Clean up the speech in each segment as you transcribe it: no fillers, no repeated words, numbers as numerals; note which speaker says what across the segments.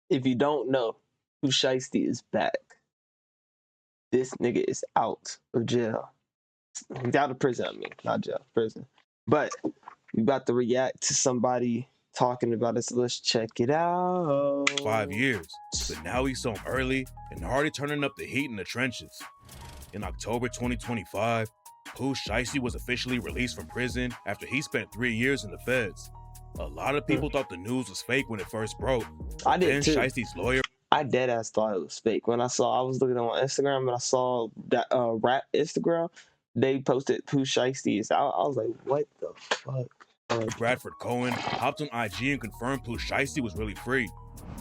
Speaker 1: If you don't know, Pooh Shiesty is back. This nigga is out of jail. He's out of prison, I mean, not jail, prison. But we about to react to somebody talking about it, so let's check it out.
Speaker 2: 5 years, but now he's home early and already turning up the heat in the trenches. In October 2025, Pooh Shiesty was officially released from prison after he spent 3 years in the feds. A lot of people thought the news was fake when it first broke.
Speaker 1: I did too.
Speaker 2: Shiesty's lawyer.
Speaker 1: I dead ass thought it was fake. When I was looking on Instagram and I saw that rap Instagram, they posted Pooh Shiesty. I was like, what the fuck?
Speaker 2: Bradford Cohen hopped on IG and confirmed Pooh Shiesty was really free.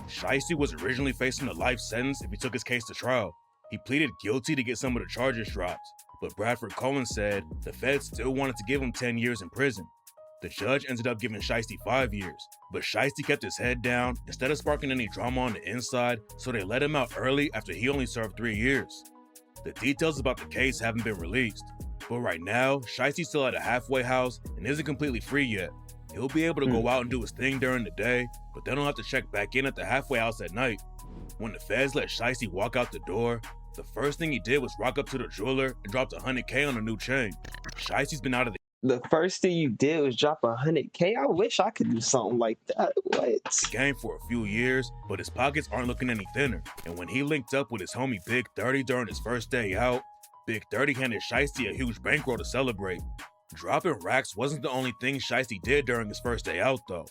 Speaker 2: Shiesty was originally facing a life sentence if he took his case to trial. He pleaded guilty to get some of the charges dropped, but Bradford Cohen said the feds still wanted to give him 10 years in prison. The judge ended up giving Shiesty 5 years, but Shiesty kept his head down instead of sparking any drama on the inside, so they let him out early after he only served 3 years. The details about the case haven't been released, but right now, Shiesty's still at a halfway house and isn't completely free yet. He'll be able to go out and do his thing during the day, but then he'll have to check back in at the halfway house at night. When the feds let Shiesty walk out the door, the first thing he did was rock up to the jeweler and dropped $100K on a new chain. Shiesty's been out of
Speaker 1: the first thing you did was drop $100K. I wish I could do something like that. What?
Speaker 2: The game for a few years, but his pockets aren't looking any thinner. And when he linked up with his homie Big 30 during his first day out, Big 30 handed Shiesty a huge bankroll to celebrate. Dropping racks wasn't the only thing Shiesty did during his first day out though.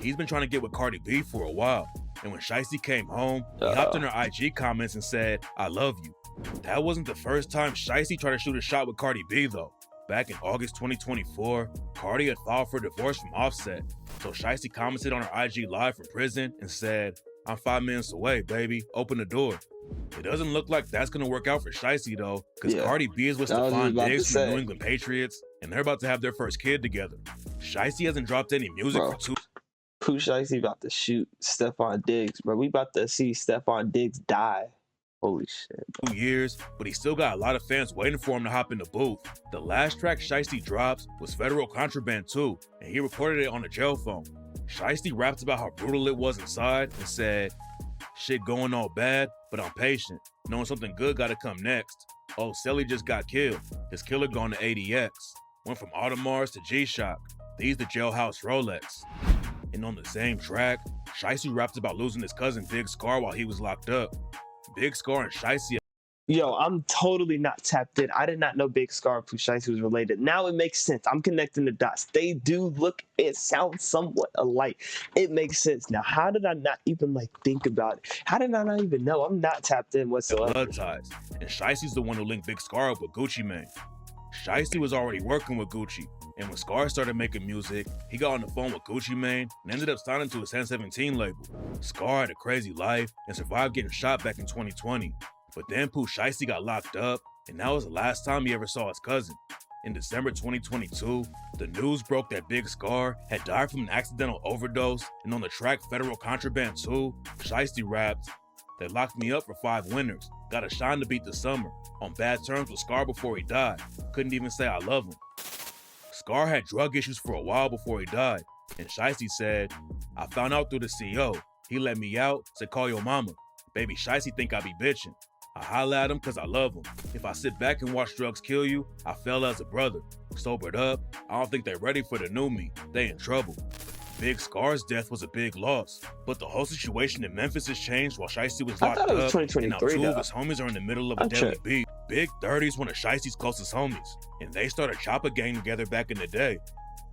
Speaker 2: He's been trying to get with Cardi B for a while, and when Shiesty came home, he hopped in her IG comments and said, "I love you." That wasn't the first time Shiesty tried to shoot a shot with Cardi B though. Back in August 2024, Cardi had filed for divorce from Offset, so Shiesty commented on her IG live from prison and said, "I'm 5 minutes away, baby, open the door." It doesn't look like that's gonna work out for Shiesty though, because Cardi B is with Stephon Diggs from the New England Patriots, and they're about to have their first kid together. Shiesty hasn't dropped any music for 2
Speaker 1: Pooh Shiesty about to shoot Stephon Diggs, bro. We about to see Stephon Diggs die. Holy shit.
Speaker 2: 2 years, but he still got a lot of fans waiting for him to hop in the booth. The last track Shiesty dropped was Federal Contraband 2, and he recorded it on a jail phone. Shiesty rapped about how brutal it was inside and said, "Shit going all bad, but I'm patient, knowing something good gotta come next. Oh, Selly just got killed. His killer gone to ADX. Went from Audemars to G-Shock. These the jailhouse Rolex." And on the same track, Shiesty rapped about losing his cousin Big Scar while he was locked up. Big Scar and Shiesty.
Speaker 1: Yo, I'm totally not tapped in. I did not know Big Scar and Pooh Shiesty was related. Now it makes sense. I'm connecting the dots. They do look, it sounds somewhat alike. It makes sense. Now, how did I not even think about it? How did I not even know? I'm not tapped in whatsoever.
Speaker 2: Blood ties. And Shiesty's the one who linked Big Scar up with Gucci Mane. Shiesty was already working with Gucci, and when Scar started making music, he got on the phone with Gucci Mane and ended up signing to his 1017 label. Scar had a crazy life and survived getting shot back in 2020. But then Pooh Shiesty got locked up, and that was the last time he ever saw his cousin. In December 2022, the news broke that Big Scar had died from an accidental overdose, and on the track Federal Contraband 2, Shiesty rapped, "They locked me up for 5 winters, got a shine to beat the summer, on bad terms with Scar before he died, couldn't even say I love him." Scar had drug issues for a while before he died, and Shiesty said, "I found out through the CO. He let me out, said call your mama. Baby Shiesty think I be bitching. I holla at him cause I love him. If I sit back and watch drugs kill you, I fell as a brother. Sobered up, I don't think they're ready for the new me. They in trouble." Big Scar's death was a big loss, but the whole situation in Memphis has changed while Shiesty was locked up, and now 2 of his homies are in the middle of a deadly beef. Big 30 is one of Shiesty's closest homies, and they started Chopper Gang together back in the day.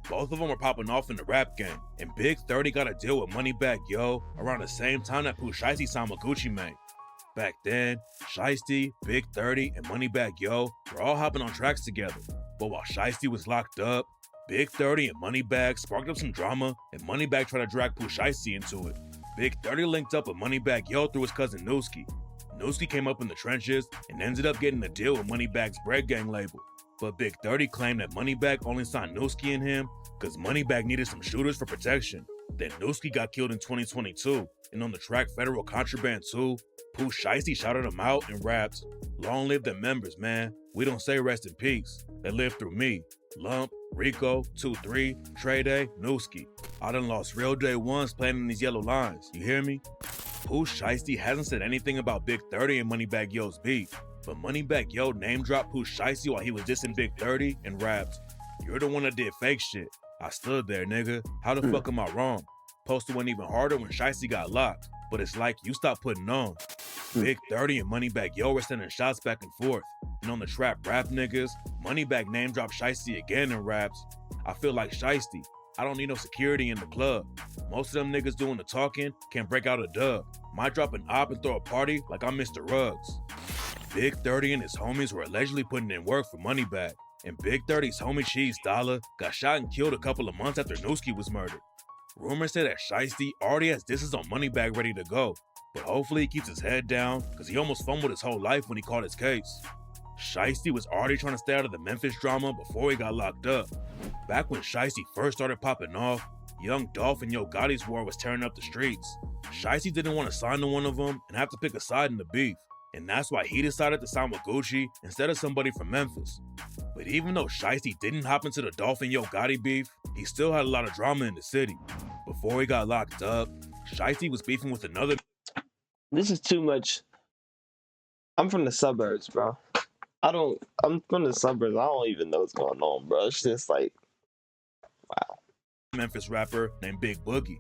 Speaker 2: Both of them were popping off in the rap game, and Big 30 got a deal with Moneybagg Yo around the same time that Pooh Shiesty signed with Gucci Mane. Back then, Shiesty, Big 30, and Moneybagg Yo were all hopping on tracks together, but while Shiesty was locked up, Big 30 and Moneybagg sparked up some drama, and Moneybagg tried to drag Pooh Shiesty into it. Big 30 linked up with Moneybagg Yo through his cousin Nooski. Nooski came up in the trenches and ended up getting a deal with Moneybagg's Bread Gang label. But Big 30 claimed that Moneybagg only signed Nooski and him because Moneybagg needed some shooters for protection. Then Nooski got killed in 2022, and on the track Federal Contraband 2, Pooh Shiesty shouted him out and rapped, "Long live them members, man. We don't say rest in peace. They live through me. Lump, Rico, 2-3, Trey Day, Nooski. I done lost real day ones playing in these yellow lines. You hear me?" Pooh Shiesty hasn't said anything about Big 30 and Moneybagg Yo's beef, but Moneybagg Yo name dropped Pooh Shiesty while he was dissing Big 30 and raps, "You're the one that did fake shit. I stood there, nigga. How the fuck am I wrong? Posted went even harder when Shiesty got locked, but it's like you stopped putting on." Big 30 and Moneybagg Yo were sending shots back and forth. And on the trap rap niggas, Moneybagg name dropped Shiesty again and raps, "I feel like Shiesty. I don't need no security in the club. Most of them niggas doing the talking can't break out a dub. Might drop an op and throw a party like I'm Mr. Ruggs." Big 30 and his homies were allegedly putting in work for Moneybagg, and Big 30's homie Cheese Dollar got shot and killed a couple of months after Nooski was murdered. Rumors say that Shiesty already has disses on Moneybagg ready to go, but hopefully he keeps his head down because he almost fumbled his whole life when he caught his case. Shiesty was already trying to stay out of the Memphis drama before he got locked up. Back when Shiesty first started popping off, Young Dolph and Yo Gotti's war was tearing up the streets. Shiesty didn't want to sign to one of them and have to pick a side in the beef, and that's why he decided to sign with Gucci instead of somebody from Memphis. But even though Shiesty didn't hop into the Dolph and Yo Gotti beef, he still had a lot of drama in the city. Before he got locked up, Shiesty was beefing with another.
Speaker 1: This is too much. I'm from the suburbs, bro. I'm from the suburbs. I don't even know what's going on, bro. It's just like, wow.
Speaker 2: Memphis rapper named Big Boogie.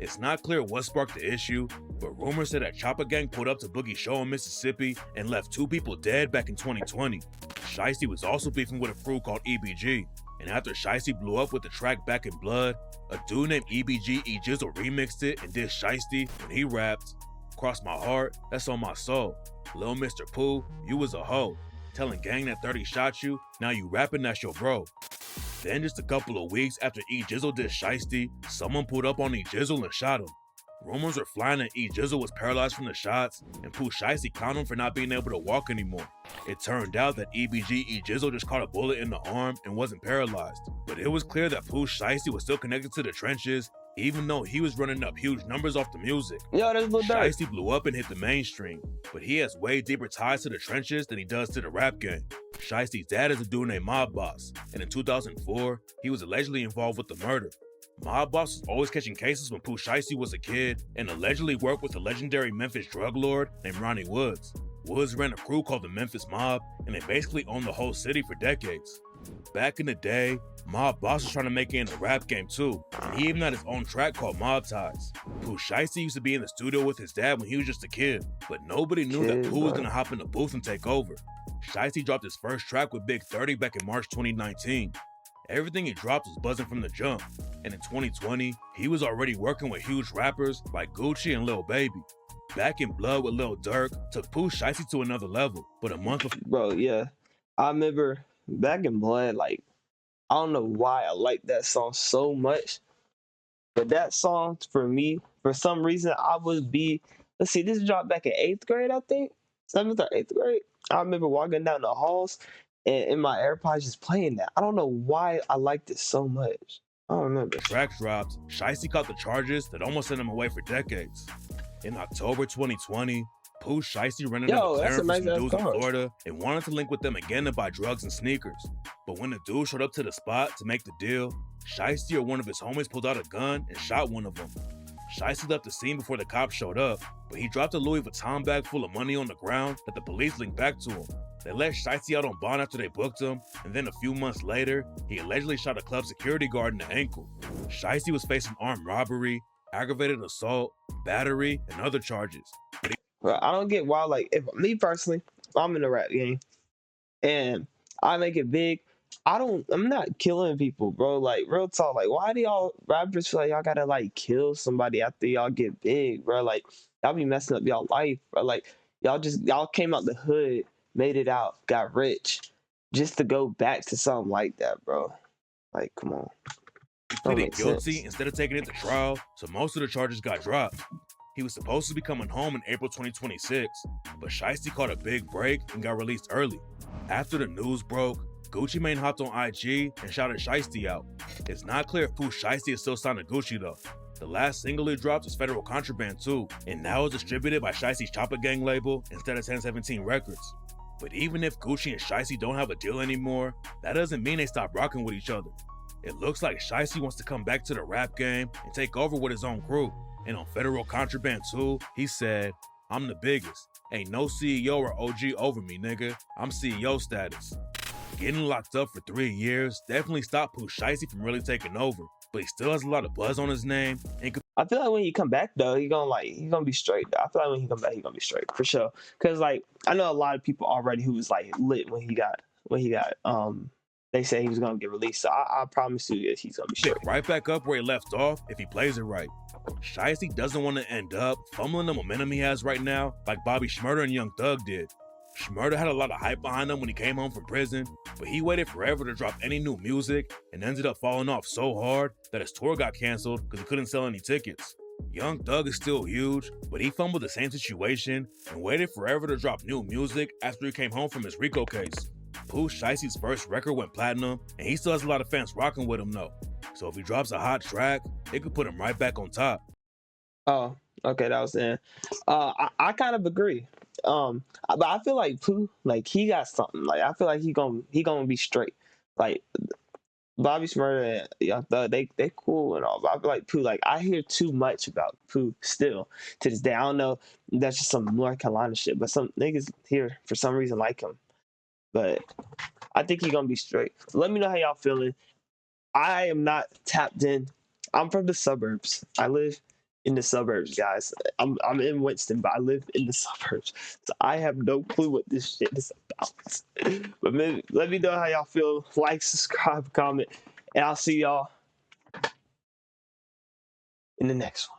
Speaker 2: It's not clear what sparked the issue, but rumors said that Chopper Gang pulled up to Boogie's show in Mississippi and left 2 people dead back in 2020. Shiesty was also beefing with a crew called EBG, and after Shiesty blew up with the track Back in Blood, a dude named EBG E Jizzle remixed it and did Shiesty when he rapped, "Cross my heart, that's on my soul. Lil Mr. Pooh, you was a hoe. Telling gang that 30 shot you, now you rapping that's your bro." Then just a couple of weeks after E Jizzle did Shiesty, someone pulled up on E Jizzle and shot him. Rumors were flying that E Jizzle was paralyzed from the shots, and Pooh Shiesty clowned him for not being able to walk anymore. It turned out that EBG E Jizzle just caught a bullet in the arm and wasn't paralyzed. But it was clear that Pooh Shiesty was still connected to the trenches, even though he was running up huge numbers off the music.
Speaker 1: Yo, that's Lil Durk.
Speaker 2: Shiesty blew up and hit the mainstream, but he has way deeper ties to the trenches than he does to the rap game. Shiesty's dad is a dude named Mob Boss, and in 2004, he was allegedly involved with the murder. Mob Boss was always catching cases when Pooh Shiesty was a kid, and allegedly worked with a legendary Memphis drug lord named Ronnie Woods. Woods ran a crew called the Memphis Mob, and they basically owned the whole city for decades. Back in the day, Mob Boss was trying to make it in the rap game too, and he even had his own track called Mob Ties. Pooh Shiesty used to be in the studio with his dad when he was just a kid, but nobody knew that Pooh was gonna hop in the booth and take over. Shiesty dropped his first track with Big 30 back in March 2019. Everything he dropped was buzzing from the jump, and in 2020, he was already working with huge rappers like Gucci and Lil Baby. Back in Blood with Lil Durk took Pooh Shiesty to another level, but a month before.
Speaker 1: Bro, yeah. I remember Back in Blood, like, I don't know why I like that song so much, but that song, for me, for some reason, I would be, let's see, this dropped back in 8th grade, I think? 7th or 8th grade? I remember walking down the halls, and in my AirPods just playing that. I don't know why I liked it so much. I don't remember.
Speaker 2: Track dropped, Shiesty caught the charges that almost sent him away for decades. In October 2020, Pooh Shiesty rented a McLaren for some dudes in Florida and wanted to link with them again to buy drugs and sneakers. But when the dude showed up to the spot to make the deal, Shiesty or one of his homies pulled out a gun and shot one of them. Shiesty left the scene before the cops showed up, but he dropped a Louis Vuitton bag full of money on the ground that the police linked back to him. They let Shiesty out on bond after they booked him, and then a few months later, he allegedly shot a club security guard in the ankle. Shiesty was facing armed robbery, aggravated assault, battery, and other charges.
Speaker 1: Bro, I don't get why, like, if me personally, if I'm in a rap game and I make it big, I'm not killing people, bro. Like, real talk, like, why do y'all rappers feel like y'all gotta, like, kill somebody after y'all get big, bro? Like, y'all be messing up y'all life, bro. Like, y'all came out the hood, made it out, got rich, just to go back to something like that, bro. Like, come on.
Speaker 2: He pleaded guilty instead of taking it to trial, so most of the charges got dropped. He was supposed to be coming home in April 2026, but Shiesty caught a big break and got released early. After the news broke, Gucci Mane hopped on IG and shouted Shiesty out. It's not clear if Pooh Shiesty is still signed to Gucci though. The last single he dropped was Federal Contraband too, and now is distributed by Shiesty's Chopper Gang label instead of 1017 Records. But even if Gucci and Shiesty don't have a deal anymore, that doesn't mean they stop rocking with each other. It looks like Shiesty wants to come back to the rap game and take over with his own crew. And on Federal Contraband 2, he said, "I'm the biggest. Ain't no CEO or OG over me, nigga. I'm CEO status." Getting locked up for 3 years definitely stopped Pooh Shiesty from really taking over, but he still has a lot of buzz on his name and could
Speaker 1: I feel like when he come back though, he gonna be straight. I feel like when he come back, he gonna be straight for sure. Cause like I know a lot of people already who was like lit when he got they said he was gonna get released. So I promise you that he's gonna be straight.
Speaker 2: pick right back up where he left off if he plays it right. Shiesty doesn't want to end up fumbling the momentum he has right now like Bobby Shmurda and Young Thug did. Shmurda had a lot of hype behind him when he came home from prison, but he waited forever to drop any new music and ended up falling off so hard that his tour got canceled because he couldn't sell any tickets. Young Thug is still huge, but he fumbled the same situation and waited forever to drop new music after he came home from his RICO case. Pooh Shiesty's first record went platinum, and he still has a lot of fans rocking with him though. So if he drops a hot track, it could put him right back on top.
Speaker 1: Oh, okay, that was it. I kind of agree. But I feel like Pooh, like he got something. Like I feel like he gonna be straight. Like Bobby Shmurda and Young Thug, they cool and all. But I feel like Pooh, like I hear too much about Pooh still to this day. I don't know. That's just some North Carolina shit. But some niggas here for some reason like him. But I think he gonna be straight. Let me know how y'all feeling. I am not tapped in. I'm from the suburbs. I live in the suburbs, guys. I'm in Winston, but I live in the suburbs. So I have no clue what this shit is about. But maybe, let me know how y'all feel. Like, subscribe, comment, and I'll see y'all in the next one.